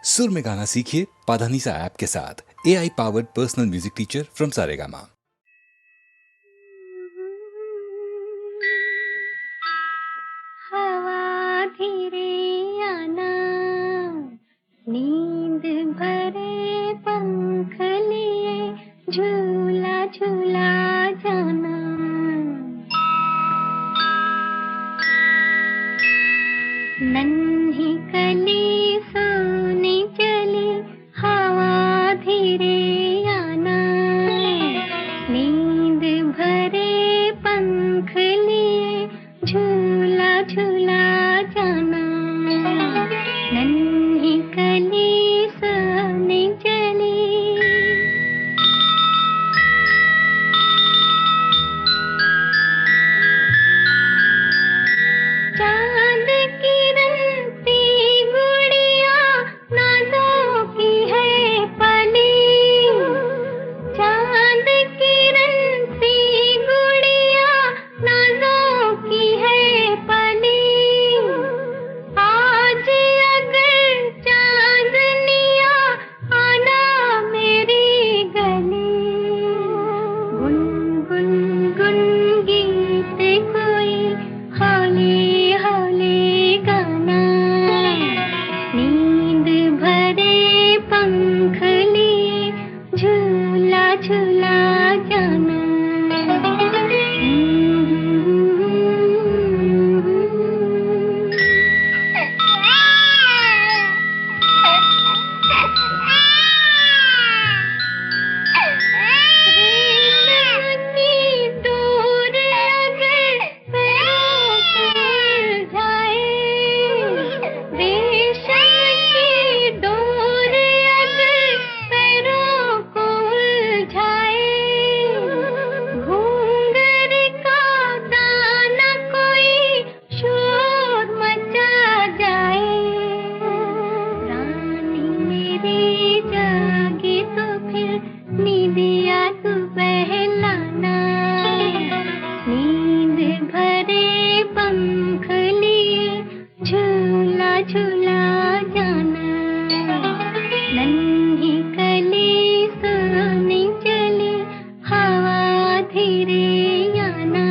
सुर में गाना सीखिए पाधानीसा ऐप के साथ। AI powered personal music teacher from Saregama. हवा धीरे आना, नींद भरे पंख लिए झूला झूला जाना। नन्ही कली सोने चली, हवा धीरे आना, नींद भरे पंख लिए झूला झूला जाना। नन्ही कली सोने चली। चांद किरण सी गुड़िया नाजों की है पली। चांद किरण सी गुड़िया नाजों की है पली। आज अगर चांदनिया आना मेरी गली। गुनगुन गुन गीत कोई हौले हौले गाना। नींद भरे पंख लिए झूला झूला जाना। रेशम की डोर अगर पैरों पर जाए। रेशम की डोर अगर पैरों को उलझाए। घूंघर का दाना कोई शोर मचा जाए। रानी मेरी जागे तो फिर नींदिया तू बहलाना। नींद भरे पंख लिए झूला झूला जाना। नन्ही कली सोने चली, हवा धीरे आना।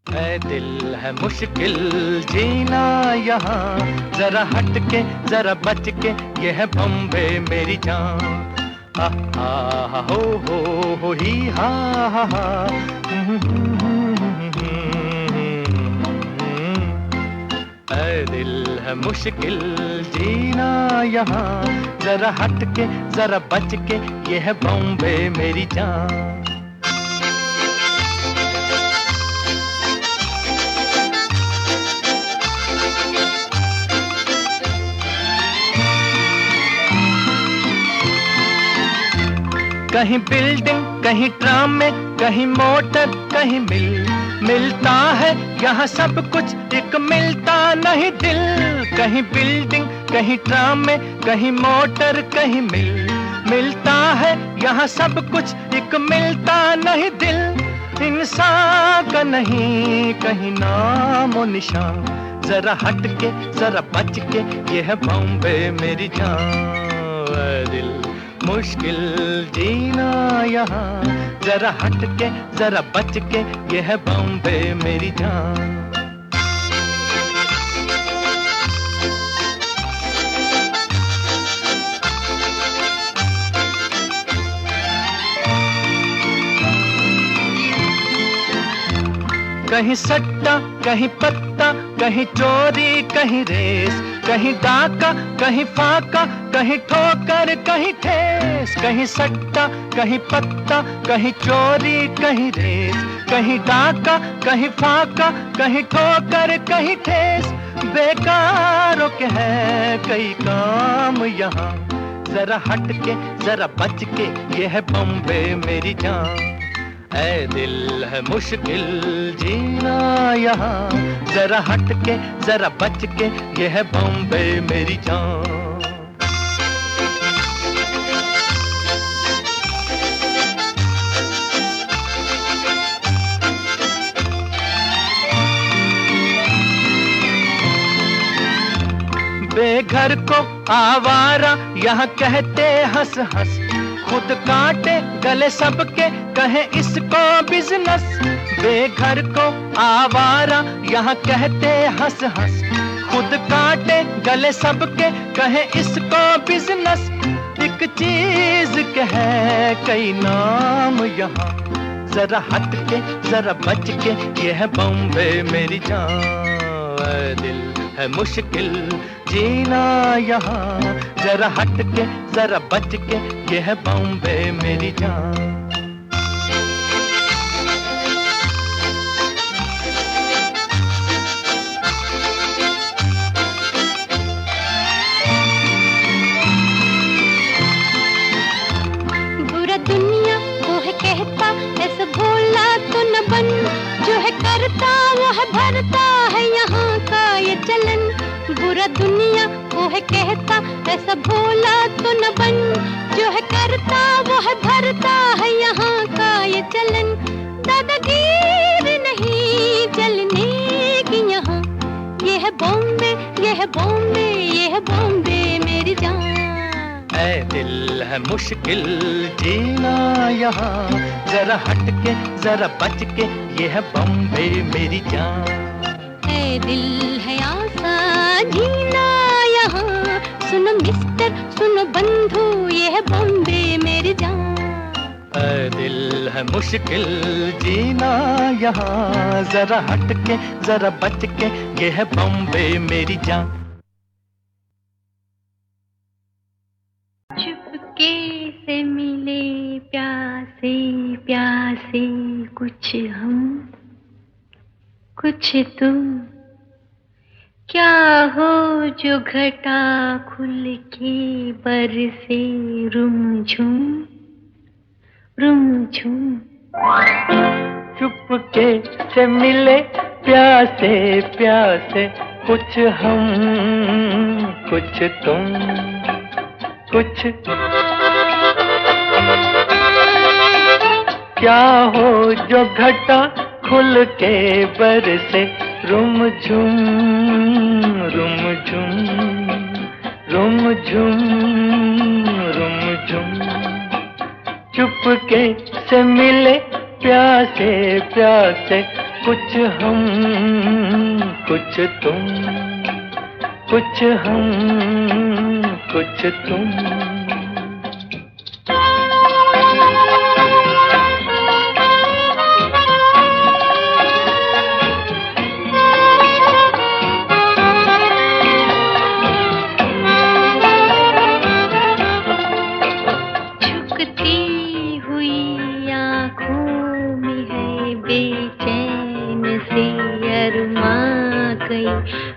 ऐ दिल है मुश्किल जीना यहाँ, जरा हट के जरा बच के, ये है बॉम्बे मेरी जान। हा हो ही हा हा। ऐ दिल है मुश्किल जीना यहाँ, जरा हट के जरा बच के, ये है बॉम्बे मेरी जान। कहीं बिल्डिंग कहीं ट्राम में, कहीं मोटर कहीं मिलता है यहाँ सब कुछ, एक मिलता नहीं दिल। कहीं बिल्डिंग कहीं ट्राम में, कहीं मोटर कहीं मिलता है यहाँ सब कुछ, एक मिलता नहीं दिल। इंसान का नहीं कहीं नामो निशान, जरा हट के जरा बच के, ये है बॉम्बे मेरी जान। ऐ दिल मुश्किल जीना यहाँ, जरा हट के जरा बच के, ये है बॉम्बे मेरी जान। कहीं सट्टा कहीं पत्ता, कहीं चोरी कहीं रेस, कहीं डाका कहीं फाका, कहीं ठोकर कहीं ठेस। कहीं सट्टा कहीं पत्ता, कहीं चोरी कहीं रेस, कहीं डाका कहीं फाका, कहीं ठोकर कहीं ठेस। बेकारों के है कई काम यहाँ, जरा हट के जरा बच के, ये है बॉम्बे मेरी जान। ऐ दिल है मुश्किल जीना यहाँ, जरा हट के जरा बच के, ये है बॉम्बे मेरी जान। बेघर को आवारा यहाँ कहते हंस हंस, खुद काटे गले सबके कहे इसको बिजनेस। बेघर को आवारा यहाँ कहते हंस हंस, खुद काटे गले सबके कहे इसको बिजनेस। एक चीज के है कई नाम यहाँ, जरा हट के जरा बच के, ये है बॉम्बे मेरी जान। ऐ दिल है मुश्किल जीना यहाँ, जरा हट के जरा बच के, ये है बॉम्बे मेरी जान। बुरा दुनिया वो है कहता, ऐसा भोला तो न बन, जो है करता वो है भरता है यहाँ का ये चलन। बुरा दुनिया वो है कहता, ऐसा भोला तो न बन, जो है करता वो है भरता है यहाँ का ये चलन। दादागीर नहीं चलने की यहाँ, ये है बॉम्बे, ये है बॉम्बे, ये है बॉम्बे मेरी जान। ऐ दिल है मुश्किल जीना यहाँ, जरा हट के जरा बच के, ये है बॉम्बे मेरी जान। ऐ दिल है आसान जीना यहाँ, सुनो मिस्टर सुनो बंधु, ये है बॉम्बे मेरी जान। ऐ दिल है मुश्किल जीना यहाँ, जरा हट के जरा बच के, ये है बॉम्बे मेरी जान। चुपके से मिले प्यासे प्यासे, कुछ हम कुछ तुम, क्या हो जो घटा खुल के बरसे रुमझुम रुमझुम। चुपके से मिले प्यासे प्यासे, कुछ हम कुछ तुम, कुछ क्या हो जो घटा खुल के बरसे रुमझुम रुमझुम रुमझुम रुमझुम। चुपके से मिले प्यासे प्यासे, कुछ हम कुछ तुम, कुछ हम कुछ तुम।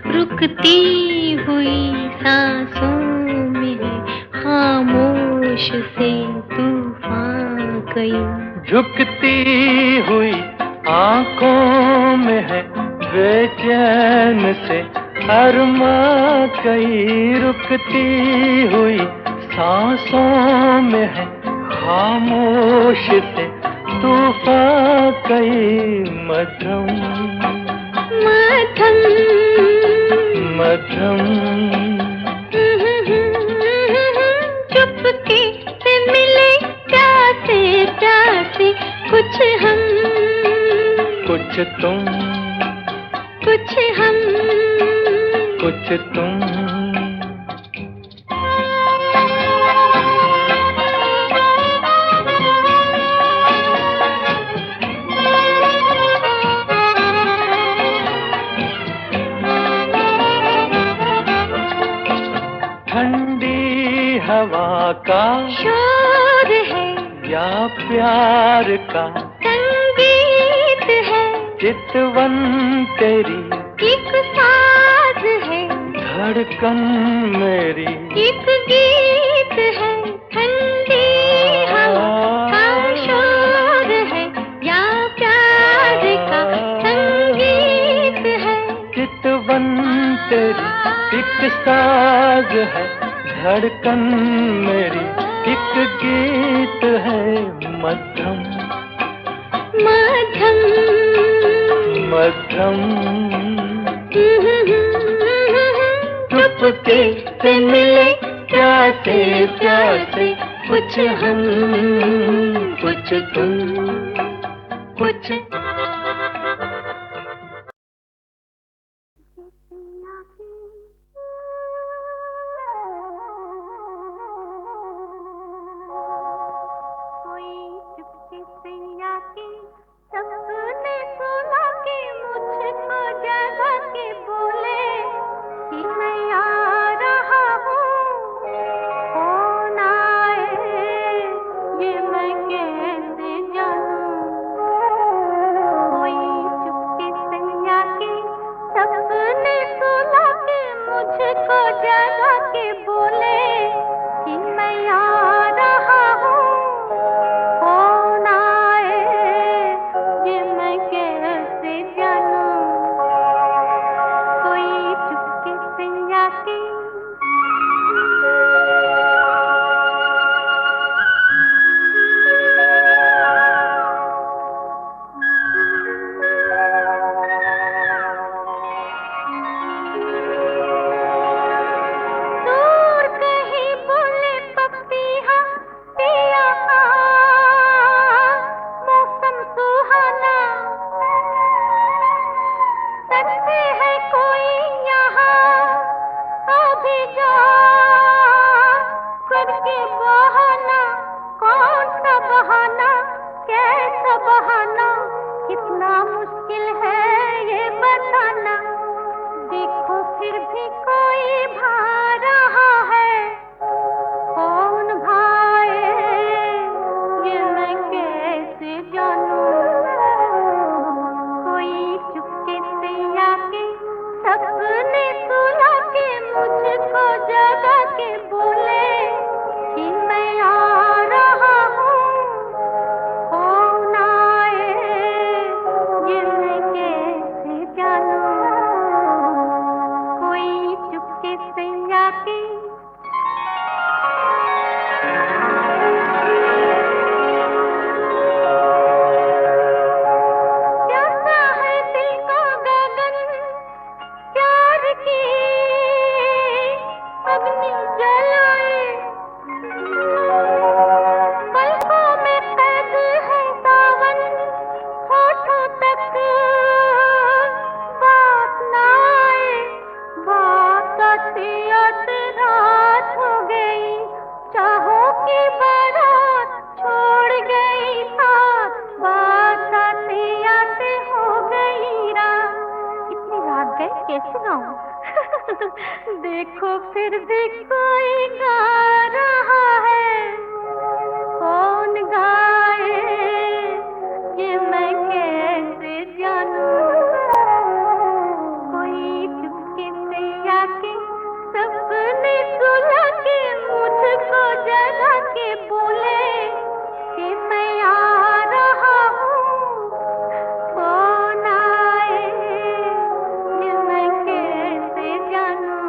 रुकती हुई सांसों में है खामोश से तूफान कई। झुकती हुई आंखों में है बेचैन से अरमा कई। रुकती हुई सांसों में है खामोश से तूफान कई। मध्यम मध्यम मध्यम चुपके से मिले प्यासे प्यासे, कुछ हम कुछ तुम, कुछ हम कुछ तुम। ठंडी हवा का शोर है या प्यार का संगीत है। चितवन तेरी एक साज है, धड़कन मेरी एक गीत है। ठंडी हवा का शोर है या प्यार का संगीत है। चितवन तेरी एक साज है, धड़कन मेरी एक गीत है। मध्यम मध्यम मध्यम चुपके से कैसे, कुछ हम कुछ तुम, कुछ कोई चुपके से आके सपने सुला के मुझको जगा के बोले कि मैं आ रहा हूँ, कौन आए ये मैं कैसे जानूं। कोई चुपके से आके सपने सुला के मुझको जगा के बोले कि मैं आ रहा हूँ, कौन आए ये मैं कैसे जानूं। कोई चुपके से आके दूर कहीं बोले पपीहा पिया आ, मौसम सुहाना, करते है कोई यहाँ अभी जा करके बहाना। कौन सा बहाना, कैसा बहाना, कितना मुश्किल है ये बताना। देखो फिर भी कोई भा रहा है, कौन भाए ये मैं कैसे जानूं। कोई चुपके से आके सपने सुला के मुझको जगा के बोले कि मैं आ रहा हूँ, कौन आए ये मैं कैसे जानूं। कोई चुपके से आके प्यासा है दिल का गगन, प्यार की अग्नि जलाए। पलकों में कैद है सावन, होठों तक बात ना आए। बात आते आते रात हो गई, चाहों की बारात छोड़ गई साथ। बात आते आते हो गई रात, इतनी रात गई कैसे गाऊं। देखो फिर भी कोई गा रहा है, कौन गाए ये मैं कैसे जानूं। कोई चुपके से आके सपने सुला के मुझको जगा के बोले कि मैं आ रहा हूँ, कौन आए ये मैं कैसे जानूं।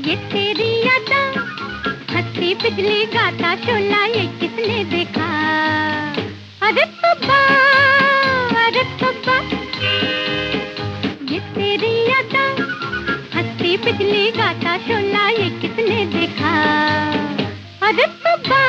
ये तेरी यादा हंसती बिजली गाता शोला ये किसने देखा? अरे तौबा अरे तौबा, ये तेरी यादा हंसती बिजली गाता शोला ये किसने देखा? अरे तौबा।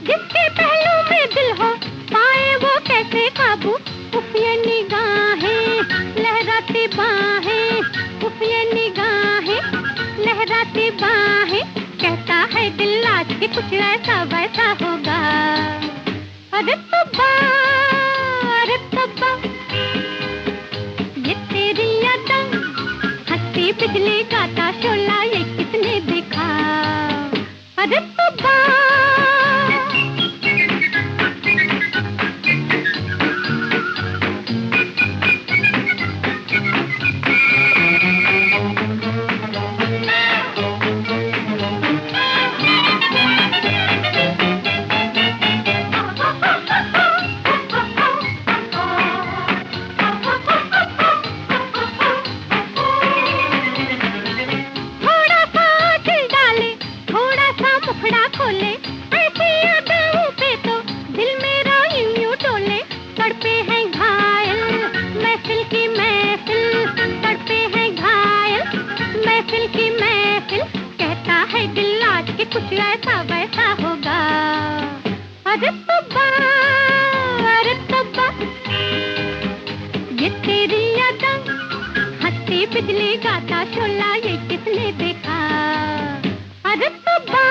जिसके पहलू में दिल हो पाए वो कैसे काबू? उफ ये निगाहें लहराती बाहें, उफ ये निगाहें लहराती बाहें, कहता है दिल आज के कुछ ऐसा वैसा होगा। अरे तौबा अरे तौबा, ये तेरी यादा हंसती बिजली गाता शोला ये किसने देखा? अरे तौबा। खोले ऐसी यादों पे तो दिल मेरा यूं यूं डोले, तड़पे हैं घायल महफिल की महफिल, तड़पे हैं घायल महफिल की महफिल, कहता है दिल आज के कुछ ऐसा वैसा होगा। अरे तौबा अरे तौबा, ये तेरी यादा हंसती बिजली गाता शोला ये किसने देखा? अरे तौबा।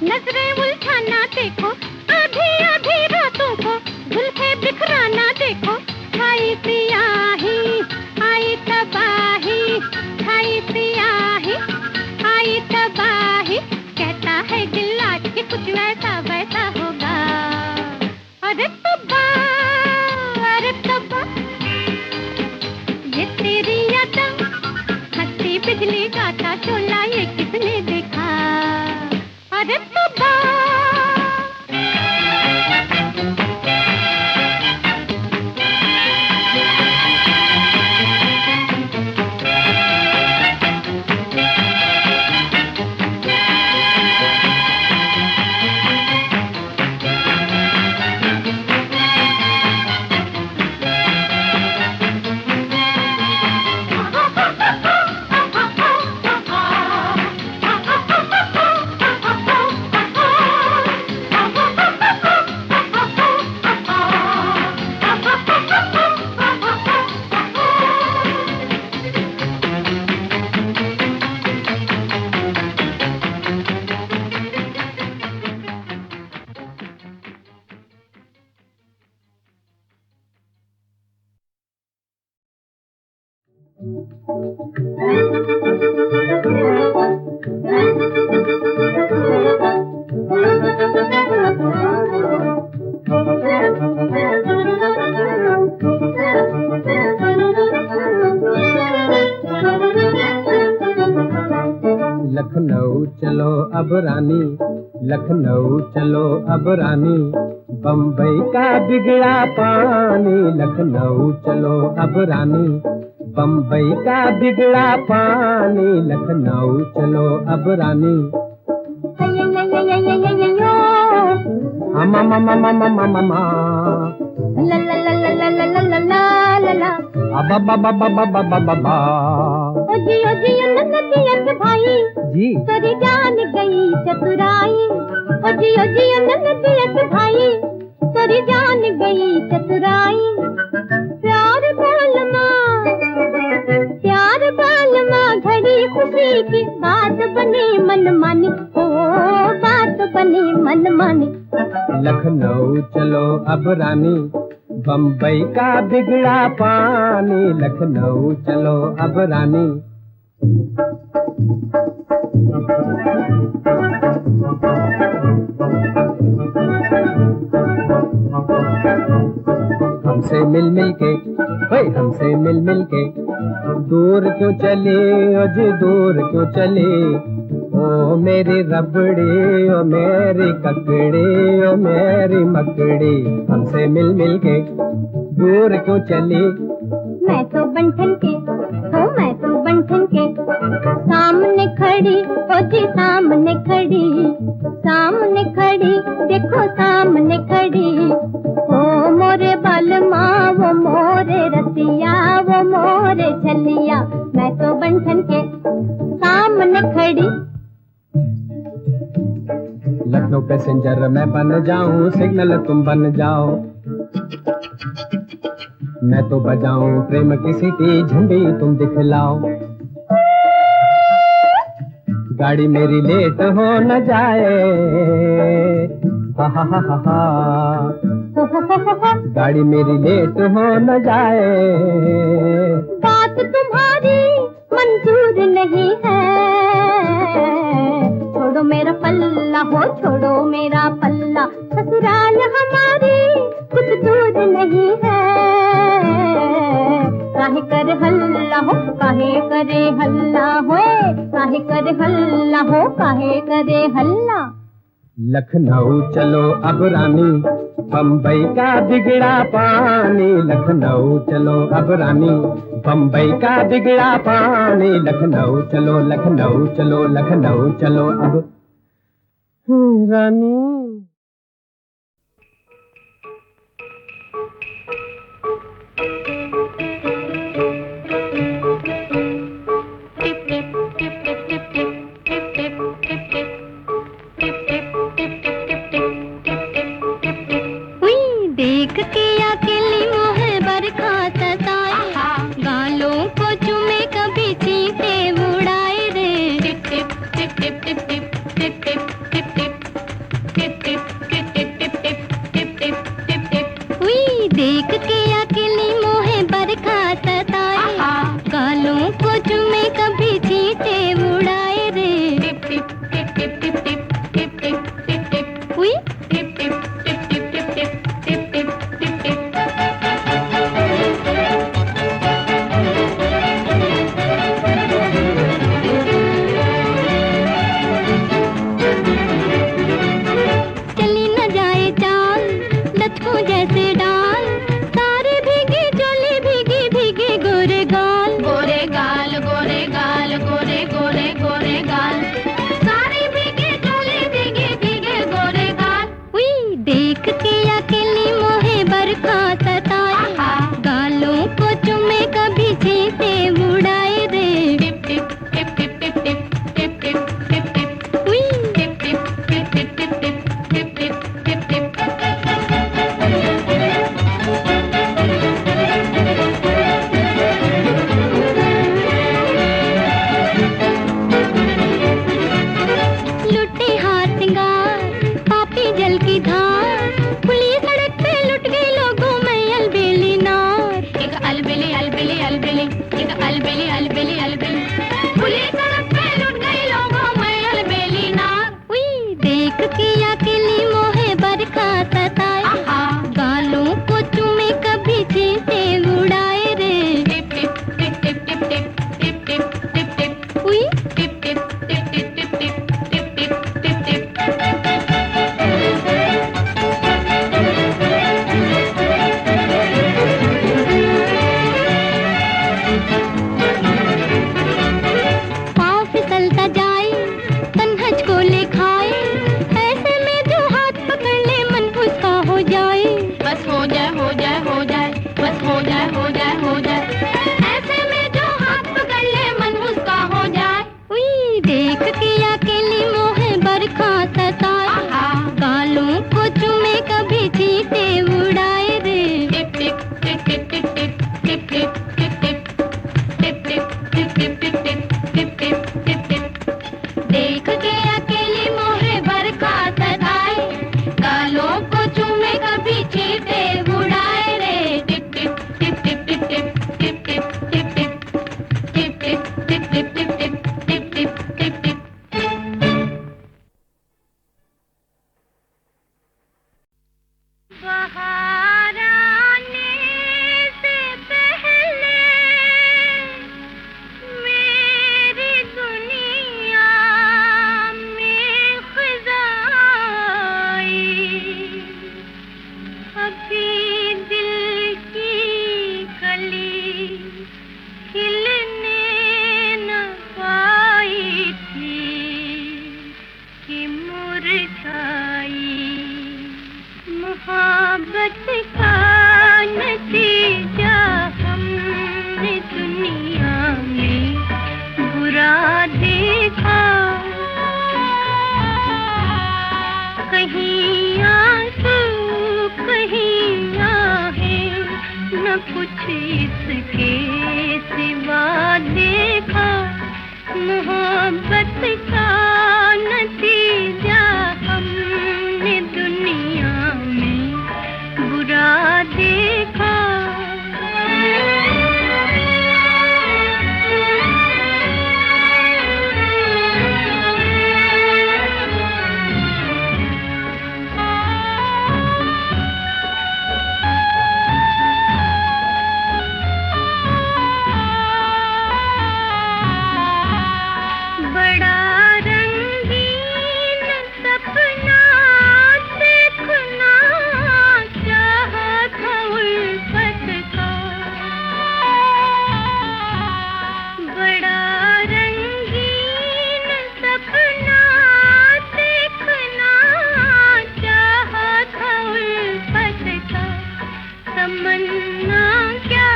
नजरें उलझाना देखो, आधी आधी रातों को जुल्फे बिखराना देखो, छाई सियाही आई तबाही, छाई सियाही आई तबाही, कहता है दिल आज के कुछ वैसा वैसा होगा। अरे तौबा अरे तौबा, ये तेरी यादा हंसती बिजली गाता शोला ये किसने देखा? अरे तौबा। लखनऊ चलो अब रानी, लखनऊ चलो अब रानी, बम्बई का बिगड़ा पानी, लखनऊ चलो अब रानी, बम्बई का बिगड़ा पानी, लखनऊ चलो अब रानी। मा मा मा मा मा मा मा मा ला ला ला ला ला ला ला ला ला ला, अबा बा बा बा बा बा बा बा। ओ जी नन्नतिया के भाई जी, तेरी जान गई चतुराई, ओ जियो ननदियत भाई तेरी जान गई चतुराई। प्यार बालमा घड़ी खुशी की बात बनी मनमानी, ओ बात बनी मनमानी। लखनऊ चलो अब रानी, बम्बई का बिगड़ा पानी। लखनऊ चलो अब रानी। हमसे मिल मिल के, हमसे मिल मिल के दूर क्यों चले, अज दूर क्यों चले। ओ मेरी रबड़ी, ओ मेरी ककड़ी, ओ मेरी मकड़ी। हमसे मिल मिल के दूर क्यों चली। मैं तो बंठन के, हो मैं तो बंठन के सामने खड़ी, ओ जी सामने खड़ी। सामने खड़ी देखो सामने खड़ी। ओ मोरे बालमा वो मोरे रसिया, वो मोरे छलिया। मैं तो बंठन के सामने खड़ी। लखनऊ पैसेंजर मैं बन जाऊं, सिग्नल तुम बन जाओ। मैं तो बजाऊं प्रेम की सीटी, झंडी तुम दिखलाओ। गाड़ी मेरी लेट हो न जाए, हा हा हा हा हा। गाड़ी मेरी लेट हो न जाए। बात तुम्हारी मंजूर नहीं है, छोड़ो मेरा पल्ला, हो छोड़ो मेरा पल्ला। ससुराल हमारी कुछ दूर नहीं है। काहे करे हल्ला हो, काहे करे हल्ला हो, काहे करे हल्ला हो, काहे करे हल्ला। लखनऊ चलो अब रानी, बम्बई का बिगड़ा पानी। लखनऊ चलो अब रानी, बम्बई का बिगड़ा पानी। लखनऊ चलो, लखनऊ चलो, लखनऊ चलो अब रानी। देख के अकेली मोह बरखा सताए, गालों को चुमे कभी चींटे उड़ाए रे। टिप टिप टिप टिप टिप टिप टिप टिप टिप टिप टिप टिप टिप टिप टिप टिप टिप टिप। हुई देख के अकेली मोह बरखा सताए, गालों को चुमे कभी चींटे उड़ाए रे। टिप टिप टिप टिप टिप टिप टिप टिप टिप टिप। हुई टिप टिप टिप टिप टिप टिप टिप टिप टिप टिप। चली न जाए चाल लचकों जैसे डाल, सारे भीगे चोली भीगे भीगे गोरे गाल। गोरे गाल गोरे गाल गोरे गोरे गोरे गाल, सारे भीगे चोली भीगे भीगे गोरे गाल। हुई देख के अकेली मोहे बरखा सताए, गालों को चुमे कभी चींटे उड़ाए रे। टिप टिप टिप टिप टिप टिप टिप टिप टिप टिप। हुई टिप टिप टिप टिप टिप टिप टिप टिप टिप टिप। लुटे हाथ सिंगार पापी जल की धार, खुली सड़क पे लुट गई लोगों में अलबेली नार। एक अलबेली अलबेली अलबेली, एक अलबेली अलबेली अलबेली, खुली सड़क पे लुट गई लोगों में अलबेली नार। हुई देख के अकेली मोहे बरखा सताए, गालों को चुमे कभी चींटे उड़ाए रे। टिप टिप टिप टिप टिप टिप टिप टिप टिप टिप। हुई टिप टिप टिप टिप टिप टिप टिप टिप टिप टिप। पाँव फिसलता जाए तन्हज को ले खाए, ऐसे में जो हाथ मुरझाई। मोहब्बत का नतीजा हमने दुनिया में बुरा देखा। कहीं आंसू कहीं आहें, न कुछ इसके सिवा देखा। मोहब्बत का नतीजा हमने दुनिया में बुरा देखा। तमन्ना क्या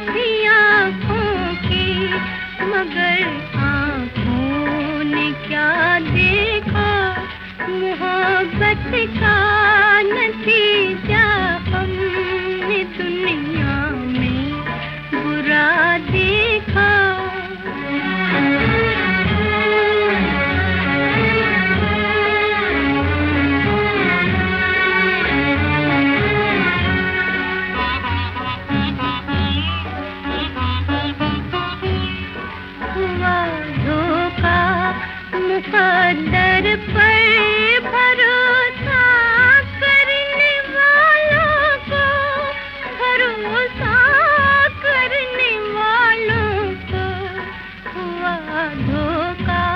थी आँखों की, मगर आँखों ने क्या देखा। मोहब्बत का नतीजा हमने दुनिया में बुरा देखा। मुक़द्दर पर भरोसा करने वालों को, भरोसा करने वालों को हुआ धोखा।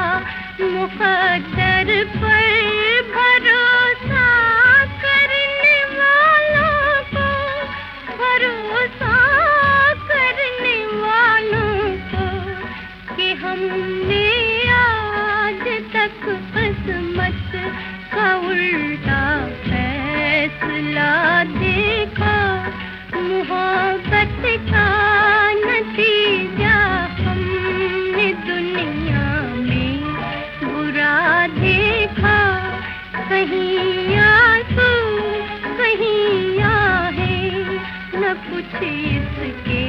मुक़द्दर पर भरोसा करने वालों को, भरोसा करने वालों को, कि हमने तक किस्मत का उल्टा फैसला देखा। मोहब्बत का नतीजा हमने दुनिया में बुरा देखा। कहीं आंसू कहीं आहें, न कुछ इसके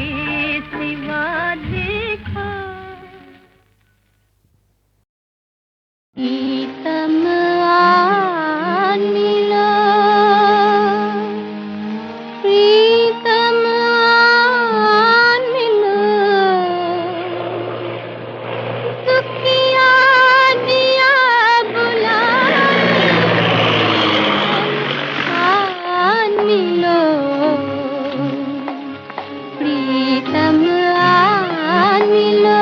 सिवा देखा। प्रीतम आन मिलो, प्रीतम आन मिलो, दुखिया दिया बुलाने आन मिलो। प्रीतम आन मिलो,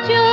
जो